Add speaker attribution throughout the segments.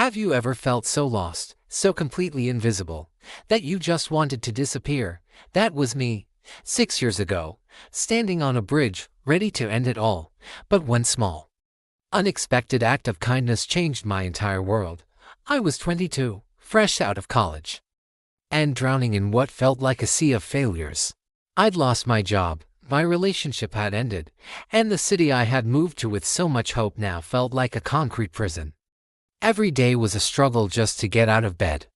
Speaker 1: Have you ever felt so lost, so completely invisible, that you just wanted to disappear? That was me, 6 years ago, standing on a bridge, ready to end it all. But one small, unexpected act of kindness changed my entire world. I was 22, fresh out of college, and drowning in what felt like a sea of failures. I'd lost my job, my relationship had ended, and the city I had moved to with so much hope now felt like a concrete prison. Every day was a struggle just to get out of bed.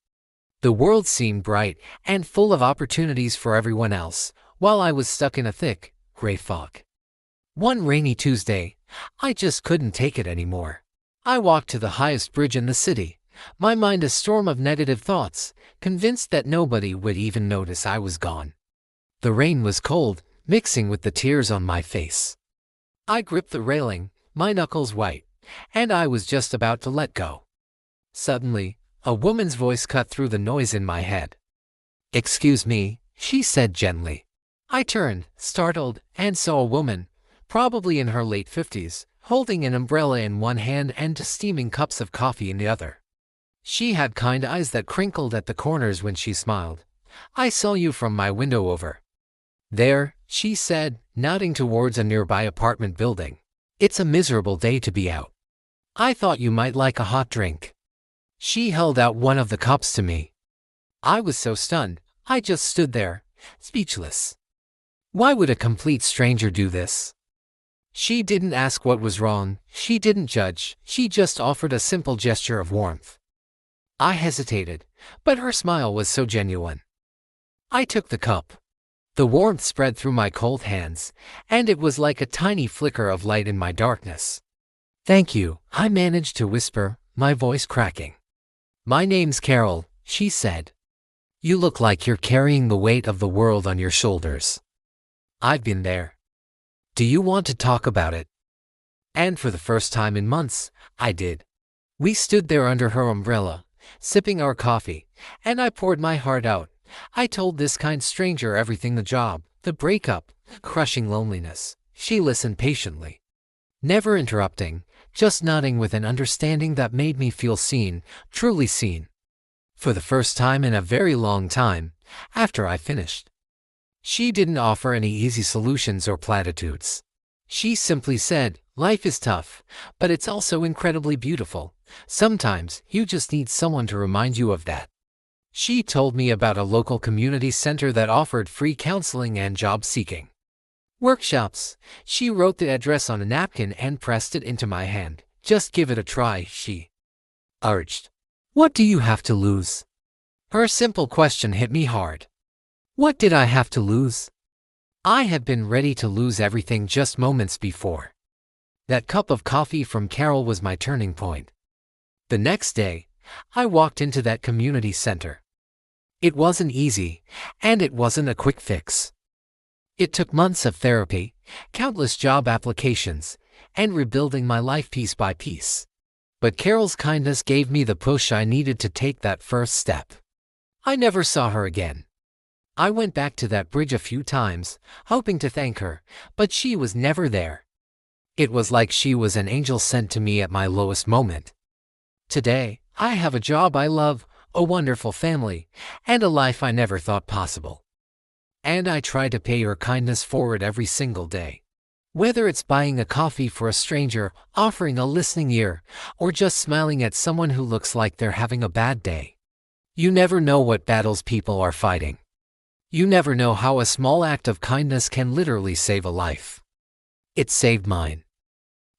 Speaker 1: The world seemed bright and full of opportunities for everyone else, while I was stuck in a thick, gray fog. One rainy Tuesday, I just couldn't take it anymore. I walked to the highest bridge in the city, my mind a storm of negative thoughts, convinced that nobody would even notice I was gone. The rain was cold, mixing with the tears on my face. I gripped the railing, my knuckles white, and I was just about to let go. Suddenly, a woman's voice cut through the noise in my head. "Excuse me," she said gently. I turned, startled, and saw a woman, probably in her late 50s, holding an umbrella in one hand and steaming cups of coffee in the other. She had kind eyes that crinkled at the corners when she smiled. "I saw you from my window over there," she said, nodding towards a nearby apartment building. "It's a miserable day to be out. I thought you might like a hot drink." She held out one of the cups to me. I was so stunned, I just stood there, speechless. Why would a complete stranger do this? She didn't ask what was wrong, she didn't judge, she just offered a simple gesture of warmth. I hesitated, but her smile was so genuine. I took the cup. The warmth spread through my cold hands, and it was like a tiny flicker of light in my darkness. "Thank you," I managed to whisper, my voice cracking. "My name's Carol," she said. "You look like you're carrying the weight of the world on your shoulders." "I've been there. Do you want to talk about it?" And for the first time in months, I did. We stood there under her umbrella, sipping our coffee, and I poured my heart out. I told this kind stranger everything: the job, the breakup, crushing loneliness. She listened patiently, never interrupting, just nodding with an understanding that made me feel seen, truly seen. For the first time in a very long time, after I finished, she didn't offer any easy solutions or platitudes. She simply said, "Life is tough, but it's also incredibly beautiful. Sometimes you just need someone to remind you of that." She told me about a local community center that offered free counseling and job-seeking workshops. She wrote the address on a napkin and pressed it into my hand. "Just give it a try," she urged. "What do you have to lose?" Her simple question hit me hard. What did I have to lose? I had been ready to lose everything just moments before. That cup of coffee from Carol was my turning point. The next day, I walked into that community center. It wasn't easy, and it wasn't a quick fix. It took months of therapy, countless job applications, and rebuilding my life piece by piece. But Carol's kindness gave me the push I needed to take that first step. I never saw her again. I went back to that bridge a few times, hoping to thank her, but she was never there. It was like she was an angel sent to me at my lowest moment. Today, I have a job I love, a wonderful family, and a life I never thought possible. And I try to pay her kindness forward every single day. Whether it's buying a coffee for a stranger, offering a listening ear, or just smiling at someone who looks like they're having a bad day. You never know what battles people are fighting. You never know how a small act of kindness can literally save a life. It saved mine.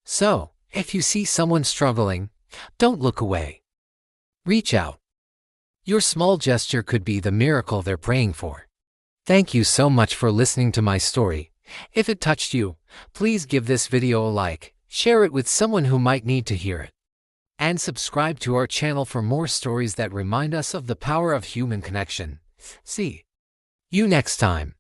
Speaker 1: So, if you see someone struggling, don't look away. Reach out. Your small gesture could be the miracle they're praying for. Thank you so much for listening to my story. If it touched you, please give this video a like, share it with someone who might need to hear it, and subscribe to our channel for more stories that remind us of the power of human connection. See you next time.